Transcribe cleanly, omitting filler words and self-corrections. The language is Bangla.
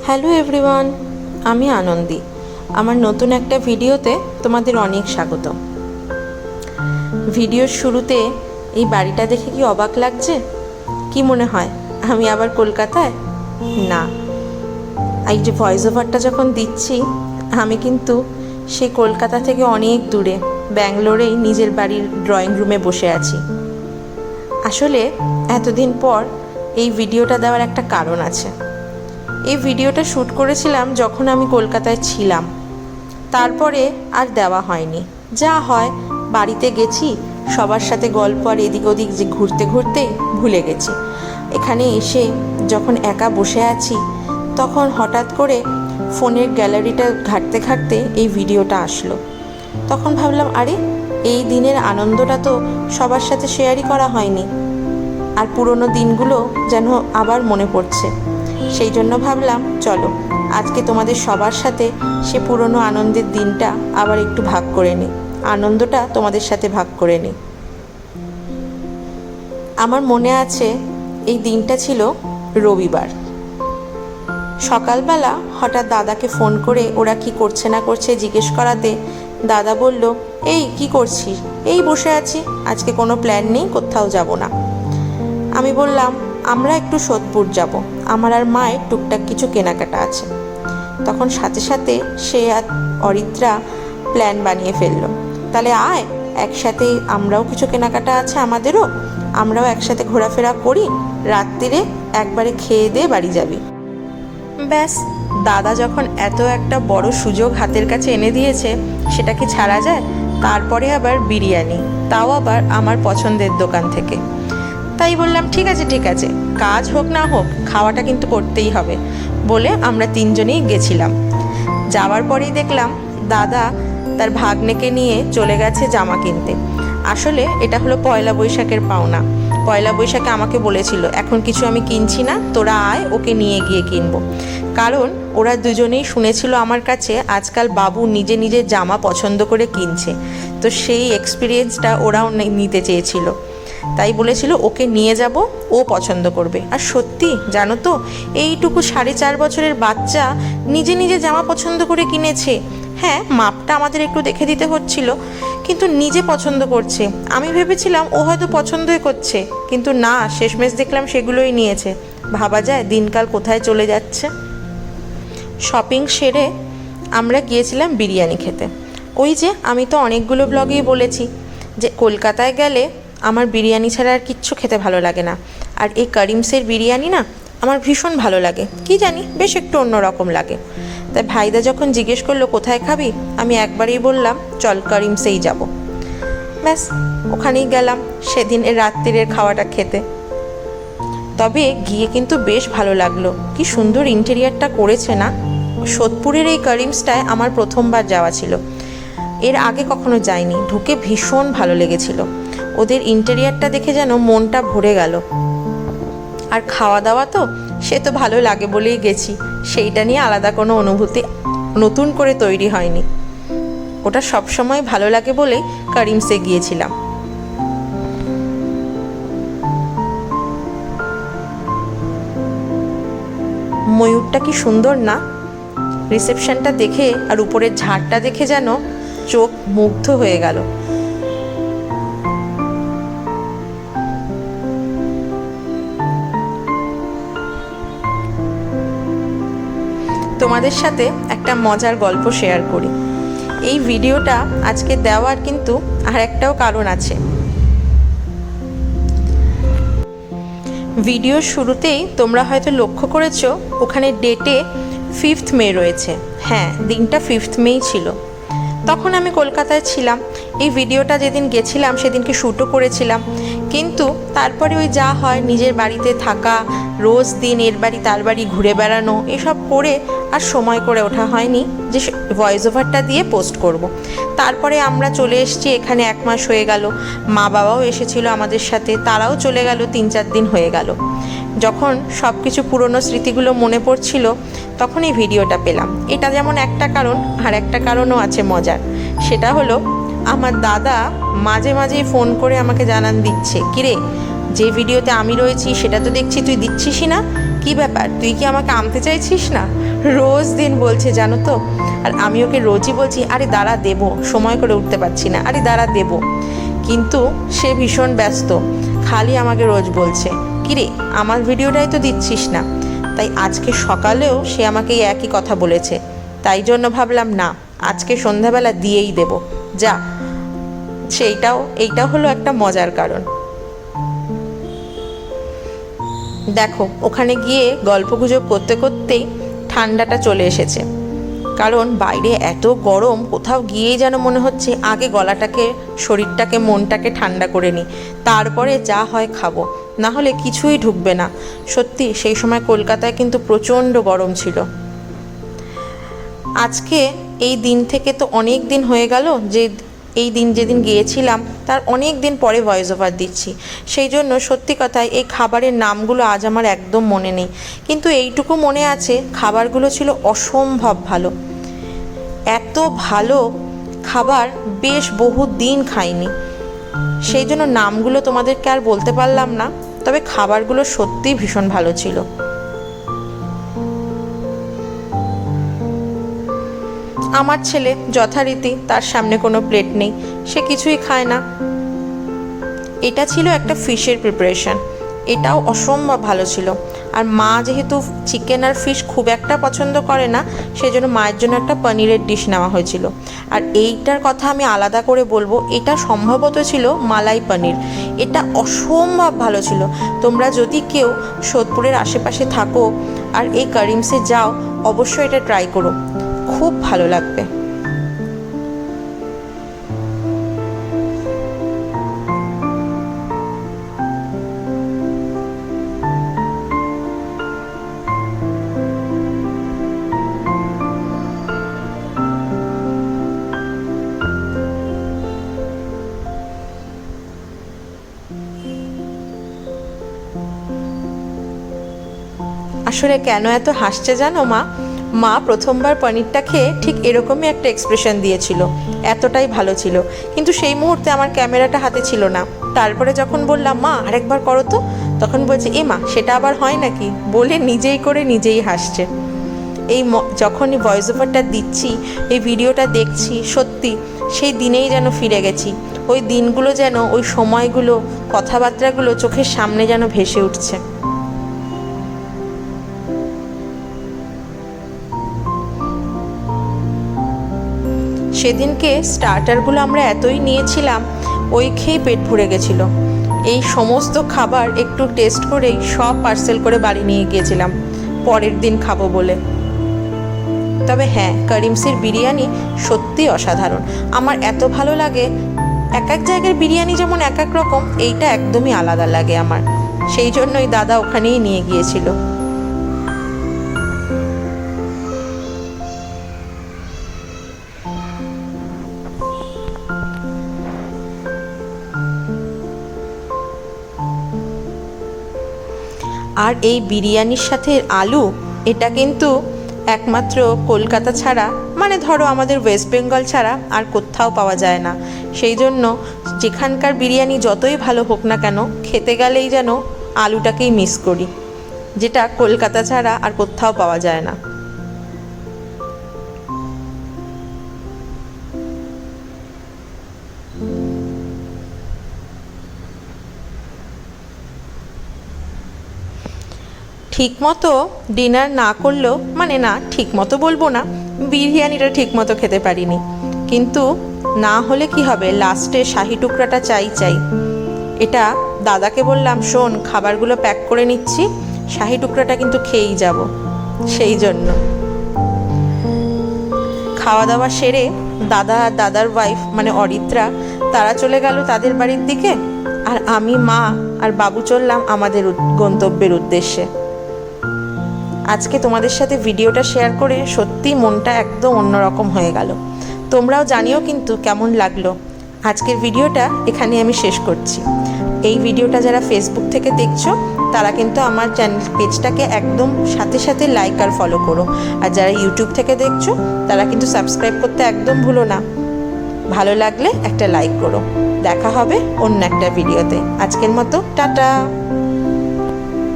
হ্যালো এভরিওয়ান, আমি আনন্দী। আমার নতুন একটা ভিডিওতে তোমাদের অনেক স্বাগত। ভিডিওর শুরুতে এই বাড়িটা দেখে কি অবাক লাগছে? কি মনে হয় আমি আবার কলকাতায়? না, এই যে ভয়েস ওভারটা যখন দিচ্ছি আমি কিন্তু সেই কলকাতা থেকে অনেক দূরে ব্যাঙ্গালোরেই নিজের বাড়ির ড্রয়িং রুমে বসে আছি। আসলে এতদিন পর এই ভিডিওটা দেওয়ার একটা কারণ আছে। এই ভিডিওটা শ্যুট করেছিলাম যখন আমি কলকাতায় ছিলাম, তারপরে আর দেওয়া হয়নি। যা হয়, বাড়িতে গেছি, সবার সাথে গল্প আর এদিক ওদিক যে ঘুরতে ঘুরতে ভুলে গেছি। এখানে এসে যখন একা বসে আছি তখন হঠাৎ করে ফোনের গ্যালারিটা ঘাঁটতে ঘাঁটতে এই ভিডিওটা আসলো। তখন ভাবলাম, আরে এই দিনের আনন্দটা তো সবার সাথে শেয়ারই করা হয়নি, আর পুরনো দিনগুলো যেন আবার মনে পড়ছে। সেই জন্য ভাবলাম চলো আজকে তোমাদের সবার সাথে সে পুরনো আনন্দের দিনটা আবার একটু ভাগ করে নিই, আনন্দটা তোমাদের সাথে ভাগ করে নিই। আমার মনে আছে এই দিনটা ছিল রবিবার। সকালবেলা হঠাৎ দাদাকে ফোন করে ওরা কি করছে না করছে জিজ্ঞেস করাতে দাদা বলল, এই কি করছিস? এই বসে আছি, আজকে কোনো প্ল্যান নেই, কোথাও যাব না। আমি বললাম, আমরা একটু সোদপুর যাব, আমার আর মায়ের টুকটাক কিছু কেনাকাটা আছে। তখন সাথে সাথে সে আর অরিত্রা প্ল্যান বানিয়ে ফেললো, তাহলে আয় একসাথে, আমরাও কিছু কেনাকাটা আছে আমাদেরও, আমরাও একসাথে ঘোরাফেরা করি, রাত্রিরে একবারে খেয়ে দিয়ে বাড়ি যাবি। ব্যাস, দাদা যখন এত একটা বড় সুযোগ হাতের কাছে এনে দিয়েছে সেটা কি ছাড়া যায়? তারপরে আবার বিরিয়ানি, তাও আবার আমার পছন্দের দোকান থেকে। তাই বললাম ঠিক আছে, কাজ হোক না হোক খাওয়াটা কিন্তু করতেই হবে বলে আমরা তিনজনেই গেছিলাম। যাওয়ার পরেই দেখলাম দাদা তার ভাগ্নেকে নিয়ে চলে গেছে জামা কিনতে। আসলে এটা হলো পয়লা বৈশাখের পাওনা। পয়লা বৈশাখে আমাকে বলেছিল এখন কিছু আমি কিনছি না, তোরা আয়, ওকে নিয়ে গিয়ে কিনবো। কারণ ওরা দুজনেই শুনেছিল আমার কাছে আজকাল বাবু নিজে নিজে জামা পছন্দ করে কিনছে, তো সেই এক্সপিরিয়েন্সটা ওরাও নিতে চেয়েছিল। তাই বলেছিল ওকে নিয়ে যাব, ও পছন্দ করবে। আর সত্যি জানো তো, এইটুকু 4.5 বছরের বাচ্চা নিজে নিজে জামা পছন্দ করে কিনেছে। হ্যাঁ, মাপটা আমাদের একটু দেখে দিতে হচ্ছিল, কিন্তু নিজে পছন্দ করছে। আমি ভেবেছিলাম ও হয়তো পছন্দই করছে, কিন্তু না, শেষমেশ দেখলাম সেগুলোই নিয়েছে। ভাবা যায় দিনকাল কোথায় চলে যাচ্ছে। শপিং সেরে আমরা গিয়েছিলাম বিরিয়ানি খেতে। ওই যে আমি তো অনেকগুলো ব্লগেই বলেছি যে কলকাতায় গেলে আমার বিরিয়ানি ছাড়া আর কিচ্ছু খেতে ভালো লাগে না। আর এই করিমসের বিরিয়ানি না আমার ভীষণ ভালো লাগে, কি জানি বেশ একটু অন্যরকম লাগে। তাই ভাইদা যখন জিজ্ঞেস করলো কোথায় খাবি, আমি একবারেই বললাম চল করিমসেই যাব। ব্যাস, ওখানেই গেলাম সেদিন রাত্রিরের খাওয়াটা খেতে। তবে গিয়ে কিন্তু বেশ ভালো লাগলো, কি সুন্দর ইন্টেরিয়ারটা করেছে না। সোদপুরের এই করিমসটায় আমার প্রথমবার যাওয়া ছিল, এর আগে কখনো যাইনি। ঢুকে ভীষণ ভালো লেগেছিল, ওদের ইন্টেরিয়ারটা দেখে যেন মনটা ভরে গেল। আর খাওয়া দাওয়া তো সে তো ভালো লাগে বলেই গেছি, সেইটা নিয়ে আলাদা কোনো অনুভূতি নতুন করে তৈরি হয়নি। ওটা সবসময় ভালো লাগে বলেই করিমসে গিয়েছিলাম। ময়ূরটা কি সুন্দর না? রিসেপশনটা দেখে আর উপরের ঝাড়টা দেখে যেন চোখ মুগ্ধ হয়ে গেল। তোমাদের সাথে একটা মজার গল্প শেয়ার করি। এই ভিডিওটা আজকে দেওয়ার কিন্তু আর একটাও কারণ আছে। ভিডিওর শুরুতেই তোমরা হয়তো লক্ষ্য করেছো ওখানে ডেটে 5th মে রয়েছে। হ্যাঁ, দিনটা 5th মেই ছিল। তখন আমি কলকাতায় ছিলাম। এই ভিডিওটা যেদিন গেছিলাম সেদিনকে শ্যুটও করেছিলাম, কিন্তু তারপরে ওই যা হয় নিজের বাড়িতে থাকা, রোজ দিন এর বাড়ি তার বাড়ি ঘুরে বেড়ানো, এসব করে আর সময় করে ওঠা হয়নি যে ভয়েস ওভারটা দিয়ে পোস্ট করব। তারপরে আমরা চলে এসেছি এখানে 1 মাস হয়ে গেল। মা বাবাও এসেছিল আমাদের সাথে, তারাও চলে গেল, 3-4 দিন হয়ে গেল। যখন সব কিছু পুরনো স্মৃতিগুলো মনে পড়ছিল তখন এই ভিডিওটা পেলাম। এটা যেমন একটা কারণ, আর একটা কারণও আছে মজার। সেটা হলো আমার দাদা মাঝে মাঝেই ফোন করে আমাকে জানান দিচ্ছে, কিরে যে ভিডিওতে আমি রয়েছি সেটা তো দেখছি তুই দিচ্ছিসই না, কি ব্যাপার, তুই কি আমাকে আনতে চাইছিস না? রোজ দিন বলছে জানো তো। আর আমি ওকে রোজই বলছি আরে দাঁড়া দেবো, সময় করে উঠতে পারছি না, আরে দাঁড়া দেবো, কিন্তু সে ভীষণ ব্যস্ত, খালি আমাকে রোজ বলছে কিরে আমার ভিডিওটাই তো দিচ্ছিস না। তাই আজকে সকালেও সে আমাকে এই একই কথা বলেছে, তাই জন্য ভাবলাম না আজকে সন্ধ্যাবেলা দিয়েই দেব যা। এইটা হলো একটা মজার কারণ। দেখো ওখানে গিয়ে গল্পগুজব করতে করতেই ঠান্ডাটা চলে এসেছে, কারণ বাইরে এত গরম, কোথাও গিয়েই যেন মনে হচ্ছে আগে গলাটাকে, শরীরটাকে, মনটাকে ঠান্ডা করে নিই, তারপরে যা হয় খাবো, না হলে কিছুই ঢুকবে না। সত্যি সেই সময় কলকাতায় কিন্তু প্রচণ্ড গরম ছিল। আজকে এই দিন থেকে তো অনেক দিন হয়ে গেল, যে এই দিন যেদিন গিয়েছিলাম তার অনেক দিন পরে ভয়েস ওভার দিচ্ছি, সেই জন্য সত্যি কথায় এই খাবারের নামগুলো আজ আমার একদম মনে নেই, কিন্তু এইটুকু মনে আছে খাবারগুলো ছিল অসম্ভব ভালো। এত ভালো খাবার বেশ বহু দিন খাইনি, সেই জন্য নামগুলো তোমাদেরকে আর বলতে পারলাম না, তবে খাবারগুলো সত্যিই ভীষণ ভালো ছিল। আমার ছেলে যথারীতি, তার সামনে কোনো প্লেট নেই, সে কিছুই খায় না। এটা ছিল একটা ফিশের প্রিপারেশন, এটাও অসম্ভব ভালো ছিল। আর মা যেহেতু চিকেন আর ফিশ খুব একটা পছন্দ করে না, সেজন্য মায়ের জন্য একটা পনিরের ডিশ নেওয়া হয়েছিল। আর এইটার কথা আমি আলাদা করে বলবো, এটা সম্ভবত ছিল মালাই পনির, এটা অসম্ভব ভালো ছিল। তোমরা যদি কেউ সোদপুরের আশেপাশে থাকো আর এই করিমসে যাও, অবশ্যই এটা ট্রাই করো, খুব ভালো লাগবে। আসলে কেন এত হাসছে জানো মা প্রথমবার পনিরটা খেয়ে ঠিক এরকমই একটা এক্সপ্রেশন দিয়েছিল, এতটাই ভালো ছিল। কিন্তু সেই মুহূর্তে আমার ক্যামেরাটা হাতে ছিল না। তারপরে যখন বললাম মা আরেকবার করো তো, তখন বলছে এ মা সেটা আবার হয় নাকি, বলে নিজেই করে নিজেই হাসছে। যখনই ভয়েস ওভারটা দিচ্ছি, এই ভিডিওটা দেখছি, সত্যি সেই দিনেই যেন ফিরে গেছি। ওই দিনগুলো যেন, ওই সময়গুলো, কথাবার্তাগুলো চোখের সামনে যেন ভেসে উঠছে। সেদিনকে স্টার্টারগুলো আমরা এতই নিয়েছিলাম, ওই খেয়েই পেট ভরে গেছিল। এই সমস্ত খাবার একটু টেস্ট করেই সব পার্সেল করে বাড়ি নিয়ে গিয়েছিলাম পরের দিন খাবো বলে। তবে হ্যাঁ, করিমসের বিরিয়ানি সত্যি অসাধারণ, আমার এত ভালো লাগে। এক এক জায়গার বিরিয়ানি যেমন এক এক রকম, এইটা একদমই আলাদা লাগে আমার, সেই জন্যই দাদা ওখানেই নিয়ে গিয়েছিল। আর এই বিরিয়ানির সাথে আলু, এটা কিন্তু একমাত্র কলকাতা ছাড়া, মানে ধরো আমাদের ওয়েস্ট বেঙ্গল ছাড়া আর কোথাও পাওয়া যায় না। সেই জন্য যেখানকার বিরিয়ানি যতই ভালো হোক না কেন, খেতে গেলেই যেন আলুটাকেই মিস করি, যেটা কলকাতা ছাড়া আর কোথাও পাওয়া যায় না। ঠিকমতো ডিনার না করলেও, মানে না ঠিকমতো বলবো না, বিরিয়ানিটা ঠিকমতো খেতে পারিনি, কিন্তু না হলে কি হবে, লাস্টে শাহি টুকরাটা চাই। এটা দাদাকে বললাম শোন খাবারগুলো প্যাক করে নিচ্ছি, শাহি টুকরাটা কিন্তু খেয়েই যাব। সেই জন্য খাওয়া দাওয়া সেরে দাদা আর দাদার ওয়াইফ মানে অরিত্রা, তারা চলে গেল তাদের বাড়ির দিকে, আর আমি, মা আর বাবু চললাম আমাদের গন্তব্যের উদ্দেশ্যে। আজকে তোমাদের সাথে ভিডিওটা শেয়ার করে সত্যি মনটা একদম অন্যরকম হয়ে গেল। তোমরাও জানিও কিন্তু কেমন লাগলো। আজকের ভিডিওটা এখানে আমি শেষ করছি। এই ভিডিওটা যারা ফেসবুক থেকে দেখছো তারা কিন্তু আমার চ্যানেল পেজটাকে একদম সাথে সাথে লাইক আর ফলো করো, আর যারা ইউটিউব থেকে দেখছো তারা কিন্তু সাবস্ক্রাইব করতে একদম ভুলো না। ভালো লাগলে একটা লাইক করো। দেখা হবে অন্য একটা ভিডিওতে। আজকের মতো টাটা।